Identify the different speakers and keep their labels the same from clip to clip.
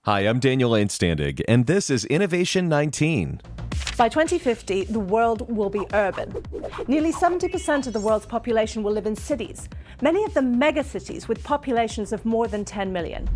Speaker 1: Hi, I'm Daniel Lane-Standig, and this is Innovation 19.
Speaker 2: By 2050, the world will be urban. Nearly 70% of the world's population will live in cities, many of them megacities with populations of more than 10 million.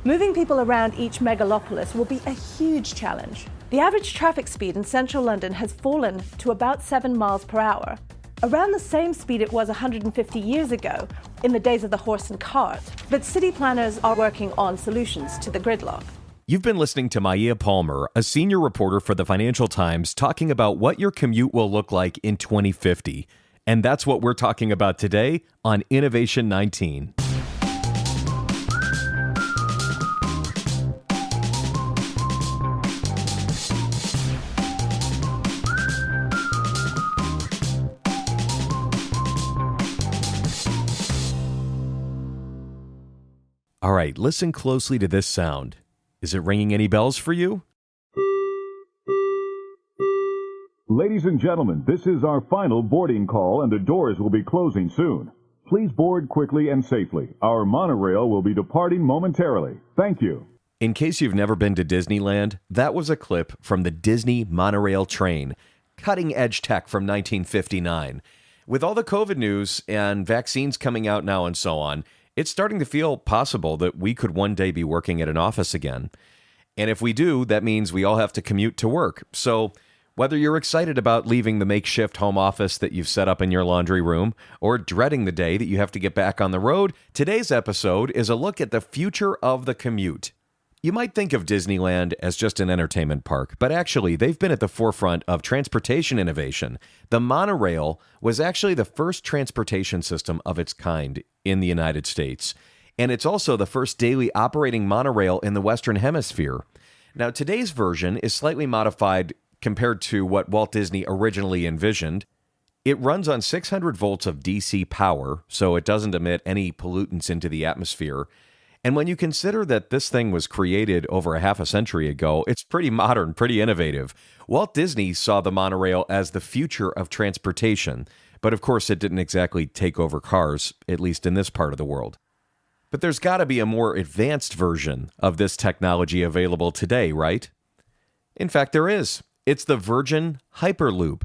Speaker 2: Moving people around each megalopolis will be a huge challenge. The average traffic speed in central London has fallen to about 7 miles per hour, around the same speed it was 150 years ago, in the days of the horse and cart. But city planners are working on solutions to the gridlock.
Speaker 1: You've been listening to Maya Palmer, a senior reporter for the Financial Times, talking about what your commute will look like in 2050. And that's what we're talking about today on Innovation 19. All right, listen closely to this sound. Is it ringing any bells for you?
Speaker 3: Ladies and gentlemen, this is our final boarding call and the doors will be closing soon. Please board quickly and safely. Our monorail will be departing momentarily. Thank you.
Speaker 1: In case you've never been to Disneyland, that was a clip from the Disney monorail train, cutting-edge tech from 1959. With all the COVID news and vaccines coming out now and so on, it's starting to feel possible that we could one day be working at an office again. And if we do, that means we all have to commute to work. So whether you're excited about leaving the makeshift home office that you've set up in your laundry room or dreading the day that you have to get back on the road, today's episode is a look at the future of the commute. You might think of Disneyland as just an entertainment park, but actually they've been at the forefront of transportation innovation. The monorail was actually the first transportation system of its kind in the United States, and it's also the first daily operating monorail in the Western Hemisphere. Now, today's version is slightly modified compared to what Walt Disney originally envisioned. It runs on 600 volts of DC power, so it doesn't emit any pollutants into the atmosphere. And when you consider that this thing was created over a half a century ago, it's pretty modern, pretty innovative. Walt Disney saw the monorail as the future of transportation, but of course it didn't exactly take over cars, at least in this part of the world. But there's got to be a more advanced version of this technology available today, right? In fact, there is. It's the Virgin Hyperloop.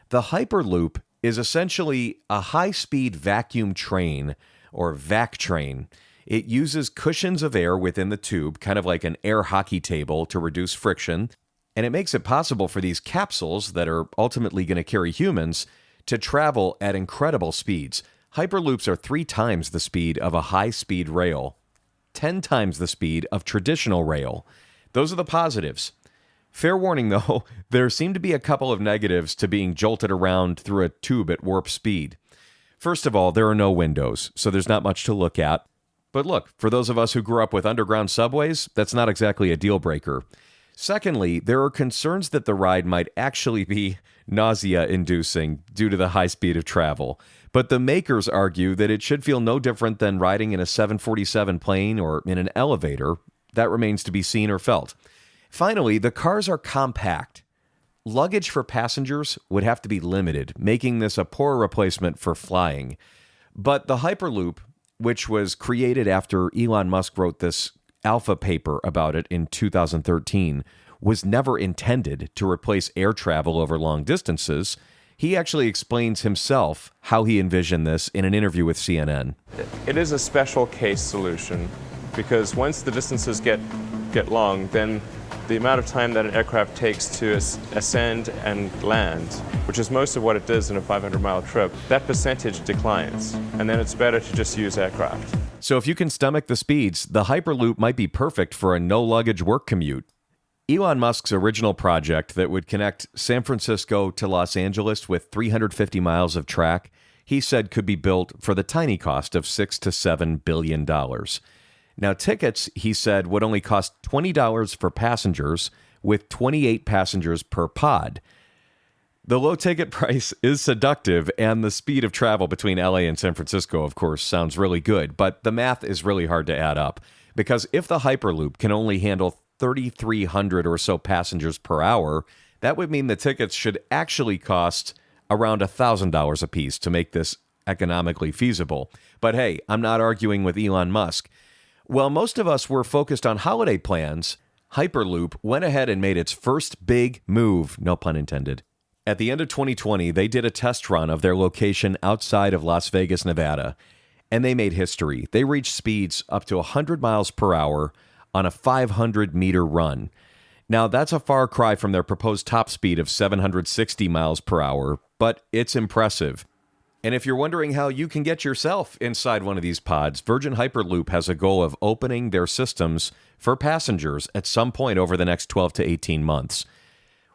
Speaker 1: The Hyperloop is essentially a high-speed vacuum train, or vac train. It uses cushions of air within the tube, kind of like an air hockey table, to reduce friction, and it makes it possible for these capsules that are ultimately going to carry humans to travel at incredible speeds. Hyperloops are 3 times the speed of a high-speed rail, 10 times the speed of traditional rail. Those are the positives. Fair warning, though, there seem to be a couple of negatives to being jolted around through a tube at warp speed. First of all, there are no windows, so there's not much to look at. But look, for those of us who grew up with underground subways, that's not exactly a deal breaker. Secondly, there are concerns that the ride might actually be nausea-inducing due to the high speed of travel. But the makers argue that it should feel no different than riding in a 747 plane or in an elevator. That remains to be seen or felt. Finally, the cars are compact. Luggage for passengers would have to be limited, making this a poor replacement for flying. But the Hyperloop, which was created after Elon Musk wrote this alpha paper about it in 2013, was never intended to replace air travel over long distances. He actually explains himself how he envisioned this in an interview with CNN.
Speaker 4: It is a special case solution because once the distances get long, then the amount of time that an aircraft takes to ascend and land, which is most of what it does in a 500-mile trip, that percentage declines, and then it's better to just use aircraft.
Speaker 1: So if you can stomach the speeds, the Hyperloop might be perfect for a no-luggage work commute. Elon Musk's original project that would connect San Francisco to Los Angeles with 350 miles of track, he said could be built for the tiny cost of $6 to $7 billion. Now, tickets, he said, would only cost $20 for passengers, with 28 passengers per pod. The low ticket price is seductive, and the speed of travel between LA and San Francisco, of course, sounds really good, but the math is really hard to add up, because if the Hyperloop can only handle 3,300 or so passengers per hour, that would mean the tickets should actually cost around $1,000 a piece to make this economically feasible. But hey, I'm not arguing with Elon Musk. While most of us were focused on holiday plans, Hyperloop went ahead and made its first big move, no pun intended. At the end of 2020, they did a test run of their location outside of Las Vegas, Nevada, and they made history. They reached speeds up to 100 miles per hour on a 500-meter run. Now, that's a far cry from their proposed top speed of 760 miles per hour, but it's impressive. And if you're wondering how you can get yourself inside one of these pods, Virgin Hyperloop has a goal of opening their systems for passengers at some point over the next 12 to 18 months.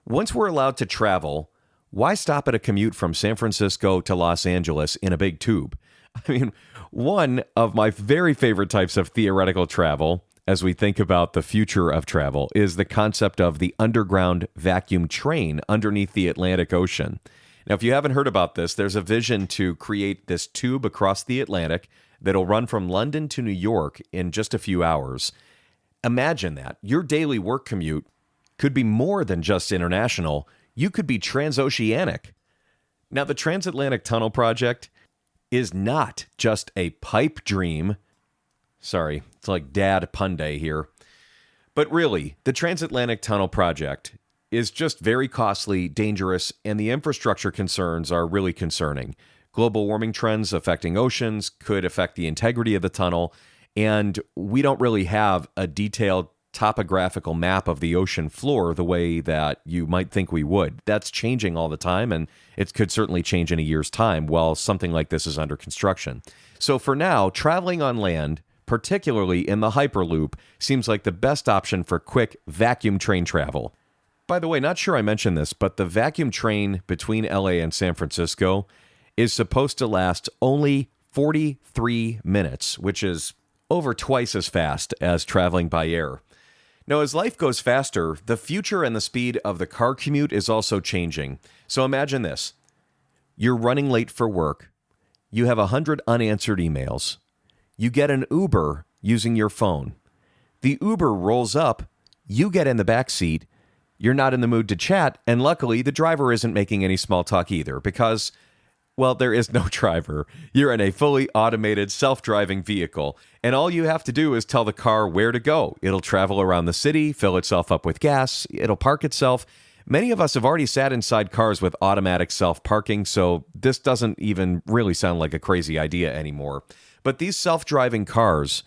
Speaker 1: Once we're allowed to travel, why stop at a commute from San Francisco to Los Angeles in a big tube? I mean, one of my very favorite types of theoretical travel, as we think about the future of travel, is the concept of the underground vacuum train underneath the Atlantic Ocean. Now, if you haven't heard about this, there's a vision to create this tube across the Atlantic that'll run from London to New York in just a few hours. Imagine that. Your daily work commute could be more than just international. You could be transoceanic. Now, the Transatlantic Tunnel project is not just a pipe dream. Sorry, it's like Dad Pun Day here. But really, the Transatlantic Tunnel project is just very costly, dangerous, and the infrastructure concerns are really concerning. Global warming trends affecting oceans could affect the integrity of the tunnel, and we don't really have a detailed topographical map of the ocean floor the way that you might think we would. That's changing all the time, and it could certainly change in a year's time while something like this is under construction. So for now, traveling on land, particularly in the Hyperloop, seems like the best option for quick vacuum train travel. By the way, not sure I mentioned this, but the vacuum train between LA and San Francisco is supposed to last only 43 minutes, which is over twice as fast as traveling by air. Now, as life goes faster, the future and the speed of the car commute is also changing. So imagine this. You're running late for work. You have 100 unanswered emails. You get an Uber using your phone. The Uber rolls up. You get in the back seat. You're not in the mood to chat, and luckily, the driver isn't making any small talk either because, well, there is no driver. You're in a fully automated, self-driving vehicle, and all you have to do is tell the car where to go. It'll travel around the city, fill itself up with gas, it'll park itself. Many of us have already sat inside cars with automatic self-parking, so this doesn't even really sound like a crazy idea anymore. But these self-driving cars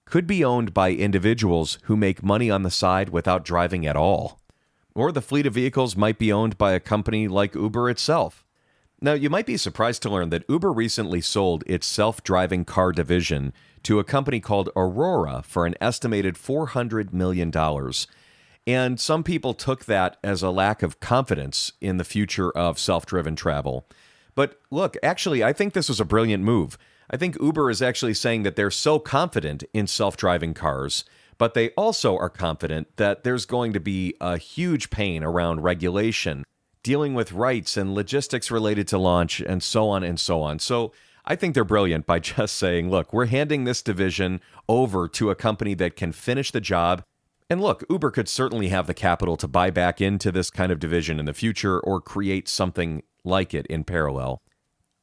Speaker 1: could be owned by individuals who make money on the side without driving at all. Or the fleet of vehicles might be owned by a company like Uber itself. Now, you might be surprised to learn that Uber recently sold its self-driving car division to a company called Aurora for an estimated $400 million. And some people took that as a lack of confidence in the future of self-driven travel. But look, actually, I think this was a brilliant move. I think Uber is actually saying that they're so confident in self-driving cars, but they also are confident that there's going to be a huge pain around regulation, dealing with rights and logistics related to launch, and so on and so on. So I think they're brilliant by just saying, look, we're handing this division over to a company that can finish the job. And look, Uber could certainly have the capital to buy back into this kind of division in the future or create something like it in parallel.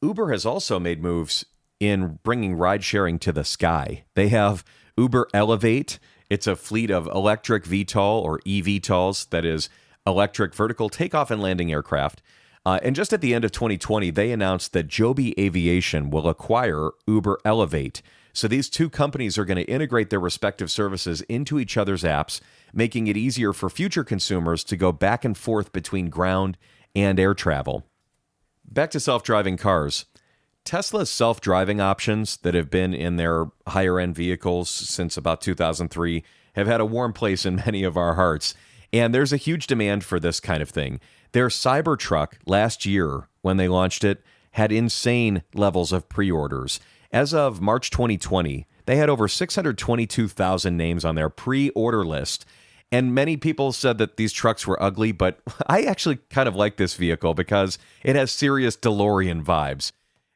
Speaker 1: Uber has also made moves in bringing ride-sharing to the sky. They have Uber Elevate. It's a fleet of electric VTOL or eVTOLs, that is, electric vertical takeoff and landing aircraft. And just at the end of 2020, they announced that Joby Aviation will acquire Uber Elevate. So these two companies are going to integrate their respective services into each other's apps, making it easier for future consumers to go back and forth between ground and air travel. Back to self-driving cars. Tesla's self-driving options that have been in their higher-end vehicles since about 2003 have had a warm place in many of our hearts, and there's a huge demand for this kind of thing. Their Cybertruck last year, when they launched it, had insane levels of pre-orders. As of March 2020, they had over 622,000 names on their pre-order list, and many people said that these trucks were ugly, but I actually kind of like this vehicle because it has serious DeLorean vibes.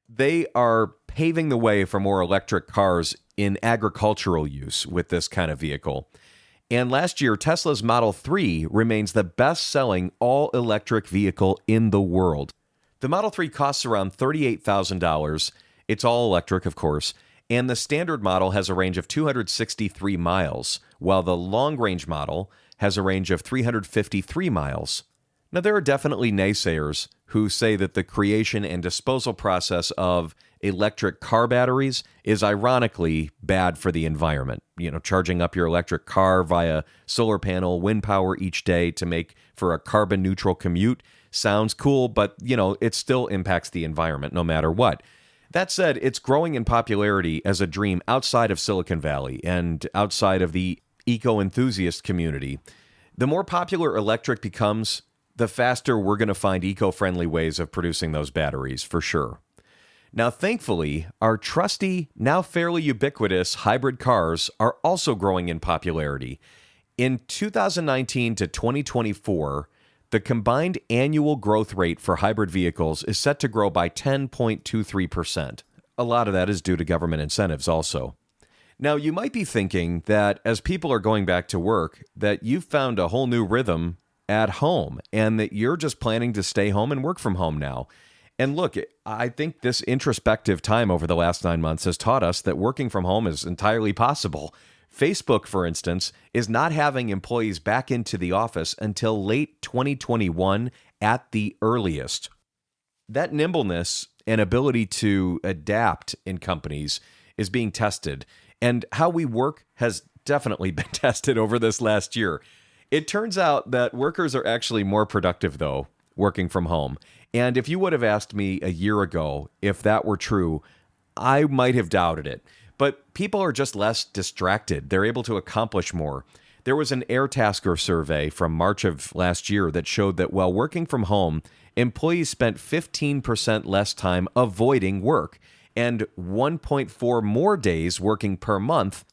Speaker 1: They are paving the way for more electric cars in agricultural use with this kind of vehicle. And last year, Tesla's Model 3 remains the best-selling all-electric vehicle in the world. The Model 3 costs around $38,000. It's all electric, of course, And the standard model has a range of 263 miles, while the long-range model has a range of 353 miles. Now, there are definitely naysayers who say that the creation and disposal process of electric car batteries is ironically bad for the environment. Charging up your electric car via solar panel, wind power each day to make for a carbon neutral commute sounds cool, but, it still impacts the environment no matter what. That said, it's growing in popularity as a dream outside of Silicon Valley and outside of the eco-enthusiast community. The more popular electric becomes, the faster we're going to find eco-friendly ways of producing those batteries, for sure. Now, thankfully, our trusty, now fairly ubiquitous hybrid cars are also growing in popularity. In 2019 to 2024, the combined annual growth rate for hybrid vehicles is set to grow by 10.23%. A lot of that is due to government incentives also. Now, you might be thinking that as people are going back to work, that you've found a whole new rhythm at home and that you're just planning to stay home and work from home now. And look, I think this introspective time over the last 9 months has taught us that working from home is entirely possible. Facebook, for instance, is not having employees back into the office until late 2021 at the earliest. That nimbleness and ability to adapt in companies is being tested, and how we work has definitely been tested over this last year. It turns out that workers are actually more productive, though, working from home. And if you would have asked me a year ago if that were true, I might have doubted it. But people are just less distracted. They're able to accomplish more. There was an Airtasker survey from March of last year that showed that while working from home, employees spent 15% less time avoiding work and 1.4 more days working per month.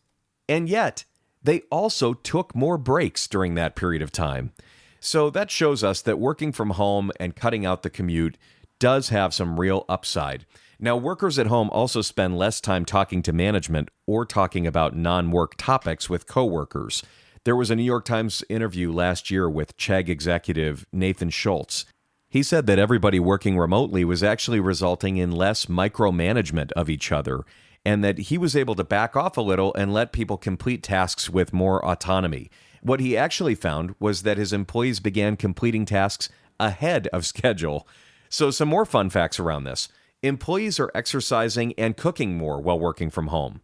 Speaker 1: And yet, they also took more breaks during that period of time. So that shows us that working from home and cutting out the commute does have some real upside. Now, workers at home also spend less time talking to management or talking about non-work topics with coworkers. There was a New York Times interview last year with Chegg executive Nathan Schultz. He said that everybody working remotely was actually resulting in less micromanagement of each other, and that he was able to back off a little and let people complete tasks with more autonomy. What he actually found was that his employees began completing tasks ahead of schedule. So some more fun facts around this. Employees are exercising and cooking more while working from home.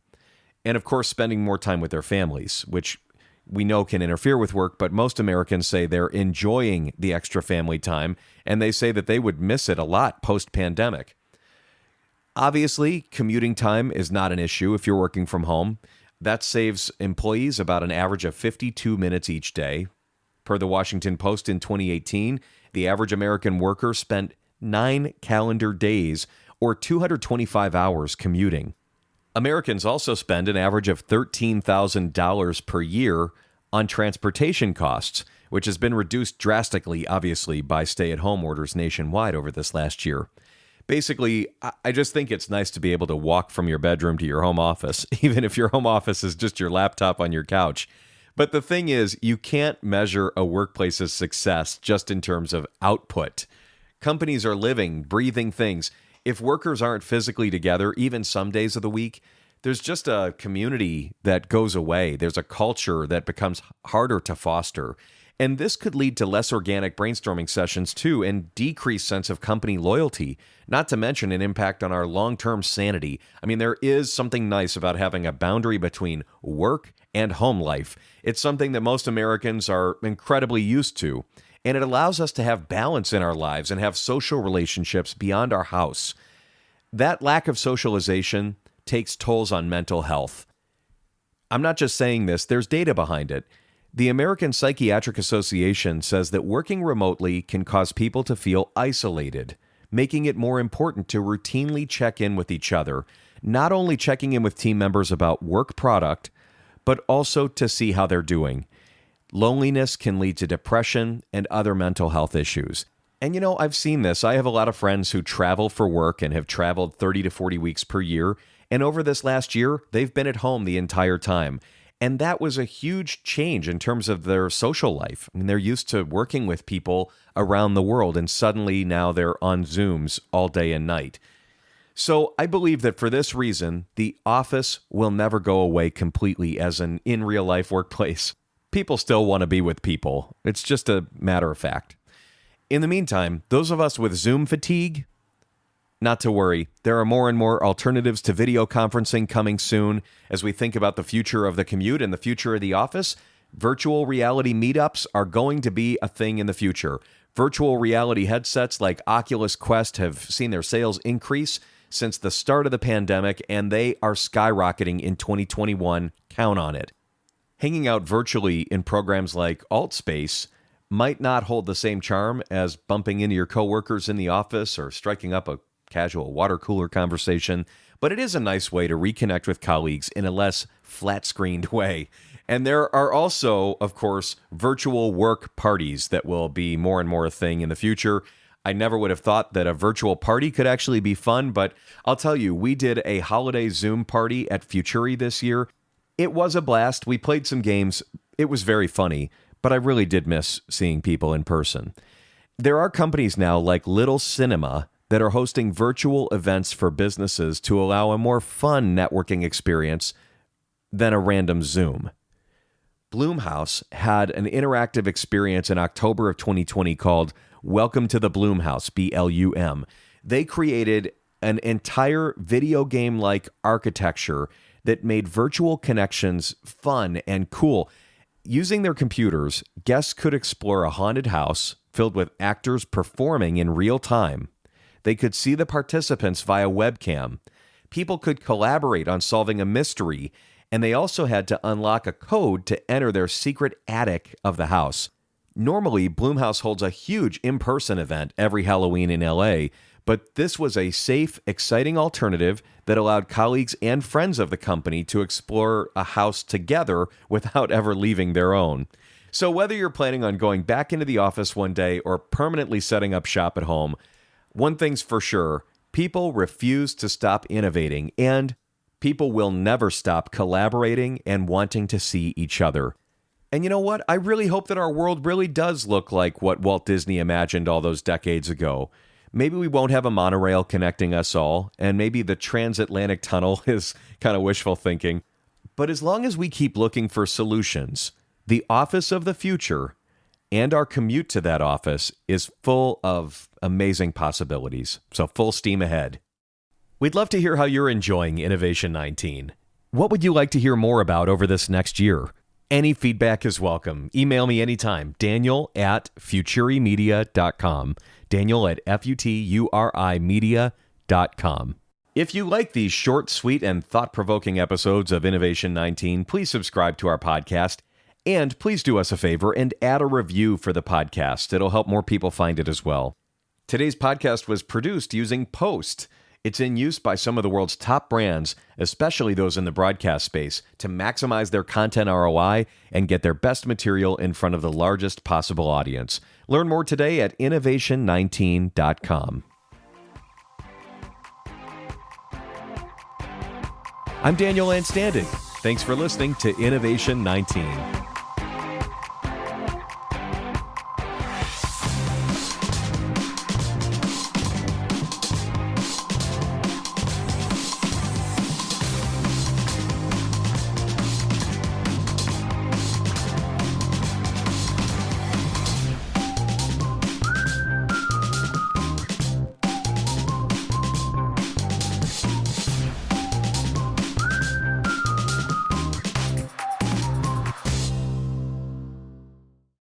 Speaker 1: And of course, spending more time with their families, which we know can interfere with work, but most Americans say they're enjoying the extra family time, and they say that they would miss it a lot post-pandemic. Obviously, commuting time is not an issue if you're working from home. That saves employees about an average of 52 minutes each day. Per the Washington Post in 2018, the average American worker spent 9 calendar days or 225 hours commuting. Americans also spend an average of $13,000 per year on transportation costs, which has been reduced drastically, obviously, by stay-at-home orders nationwide over this last year. Basically, I just think it's nice to be able to walk from your bedroom to your home office, even if your home office is just your laptop on your couch. But the thing is, you can't measure a workplace's success just in terms of output. Companies are living, breathing things. If workers aren't physically together, even some days of the week, there's just a community that goes away. There's a culture that becomes harder to foster. And this could lead to less organic brainstorming sessions too, and decreased sense of company loyalty, not to mention an impact on our long-term sanity. I mean, there is something nice about having a boundary between work and home life. It's something that most Americans are incredibly used to, and it allows us to have balance in our lives and have social relationships beyond our house. That lack of socialization takes tolls on mental health. I'm not just saying this, there's data behind it. The American Psychiatric Association says that working remotely can cause people to feel isolated, making it more important to routinely check in with each other, not only checking in with team members about work product, but also to see how they're doing. Loneliness can lead to depression and other mental health issues. And I've seen this. I have a lot of friends who travel for work and have traveled 30 to 40 weeks per year. And over this last year, they've been at home the entire time. And that was a huge change in terms of their social life. I mean, they're used to working with people around the world, and suddenly now they're on Zooms all day and night. So I believe that for this reason, the office will never go away completely as an in real life workplace. People still want to be with people. It's just a matter of fact. In the meantime, those of us with Zoom fatigue, not to worry. There are more and more alternatives to video conferencing coming soon as we think about the future of the commute and the future of the office. Virtual reality meetups are going to be a thing in the future. Virtual reality headsets like Oculus Quest have seen their sales increase since the start of the pandemic, and they are skyrocketing in 2021. Count on it. Hanging out virtually in programs like AltSpace might not hold the same charm as bumping into your coworkers in the office or striking up a casual water cooler conversation, but it is a nice way to reconnect with colleagues in a less flat-screened way. And there are also, of course, virtual work parties that will be more and more a thing in the future. I never would have thought that a virtual party could actually be fun, but I'll tell you, we did a holiday Zoom party at Futuri this year. It was a blast. We played some games. It was very funny, but I really did miss seeing people in person. There are companies now like Little Cinema that are hosting virtual events for businesses to allow a more fun networking experience than a random Zoom. Bloomhouse had an interactive experience in October of 2020 called Welcome to the Bloomhouse, BLUM. They created an entire video game-like architecture that made virtual connections fun and cool. Using their computers, guests could explore a haunted house filled with actors performing in real time. They could see the participants via webcam. People could collaborate on solving a mystery, and they also had to unlock a code to enter their secret attic of the house. Normally, Bloomhouse holds a huge in-person event every Halloween in LA, but this was a safe, exciting alternative that allowed colleagues and friends of the company to explore a house together without ever leaving their own. So whether you're planning on going back into the office one day or permanently setting up shop at home, one thing's for sure, people refuse to stop innovating, and people will never stop collaborating and wanting to see each other. And you know what? I really hope that our world really does look like what Walt Disney imagined all those decades ago. Maybe we won't have a monorail connecting us all, and maybe the Transatlantic Tunnel is kind of wishful thinking. But as long as we keep looking for solutions, the office of the future and our commute to that office is full of amazing possibilities. So full steam ahead. We'd love to hear how you're enjoying Innovation 19. What would you like to hear more about over this next year? Any feedback is welcome. Email me anytime, daniel@futurimedia.com. daniel@futurimedia.com. If you like these short, sweet, and thought-provoking episodes of Innovation 19, please subscribe to our podcast. And please do us a favor and add a review for the podcast. It'll help more people find it as well. Today's podcast was produced using Post. It's in use by some of the world's top brands, especially those in the broadcast space, to maximize their content ROI and get their best material in front of the largest possible audience. Learn more today at innovation19.com. I'm Daniel Anstandig. Thanks for listening to Innovation 19.